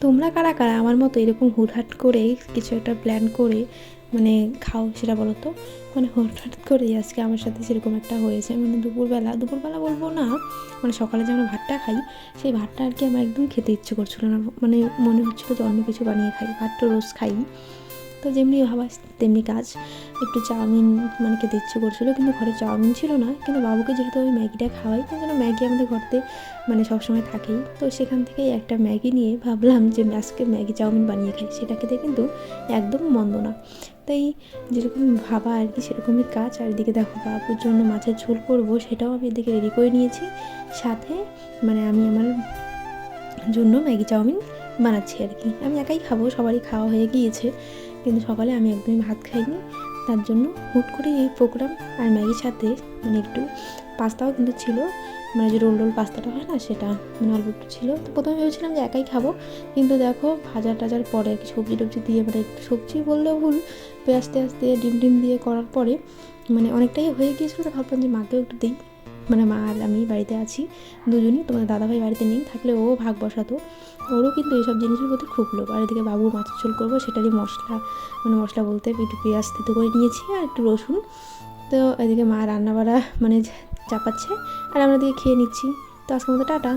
তোমরা কারা কারা আমার মতো এরকম হুটহাট করে কিছু একটা প্ল্যান করে মানে খাও সেটা বলো তো। মানে হঠাৎ করেই আজকে আমার সাথে সেরকম একটা হয়েছে। মানে দুপুরবেলা বলবো না, মানে সকালে যে আমরা ভাতটা খাই সেই ভাতটা আর কি আমার একদম খেতে ইচ্ছে করছিলো না। মানে মনে হচ্ছিলো তো অন্য কিছু বানিয়ে খাই, ভাত তো রোজ খাই। তো যেমনি ভাবা তেমনি কাজ, একটু চাউমিন মানে খেতে ইচ্ছে করছিলো, কিন্তু ঘরে চাউমিন ছিল না। কিন্তু বাবুকে যেহেতু আমি ম্যাগিটা খাওয়াই, তাই জন্য ম্যাগি আমাদের ঘরতে মানে সবসময় থাকেই। তো সেখান থেকেই একটা ম্যাগি নিয়ে ভাবলাম যে আজকে ম্যাগি চাউমিন বানিয়ে খাই। সেটা খেতে কিন্তু একদম মন্দ না। তাই যেরকম ভাবা আর কি সেরকমই কাজ। আর এদিকে দেখো বাবুর জন্য মাছের ঝোল করবো, সেটাও আমি এদিকে রেডি করে নিয়েছি। সাথে মানে আমি আমার জন্য ম্যাগি চাউমিন বানাচ্ছি আর কি। আমি একাই খাবো, সবারই খাওয়া হয়ে গিয়েছে, কিন্তু সকালে আমি একদমই ভাত খাইনি। তার জন্য হুট করে এই প্রোগ্রাম। আর ম্যাগির সাথে মানে একটু পাস্তাও কিন্তু ছিল, মানে যে রোল পাস্তাটা হয় না, সেটা মানে অল্প একটু ছিল। তো প্রথমে ভেবেছিলাম যে একাই খাবো, কিন্তু দেখো ভাজা টাজার পরে আর কি সবজি টবজি দিয়ে, মানে সবজি বললেও ভুল, পেঁয়াজ টেয়াজ দিয়ে ডিম দিয়ে করার পরে মানে অনেকটাই হয়ে গিয়েছিলো। তো ভাবলাম যে মাকেও একটু দিই। মানে মা আর আমি বাড়িতে আছি দুজনই, তোমাদের দাদাভাই বাড়িতে নেই, থাকলে ও ভাগ বসাতো। ওরও কিন্তু এইসব জিনিসের প্রতি খুব লোভ। আর এদিকে বাবুর মাছের ঝোল করবো, সেটারই মশলা, মানে মশলা বলতে একটু পেঁয়াজ থেতো করে নিয়েছি আর একটু রসুন। তো এদিকে মা রান্না বাড়া মানে চাপাচ্ছে, আর আমরা দিকে খেয়ে নিচ্ছি। তো আজকের মতো টাটা।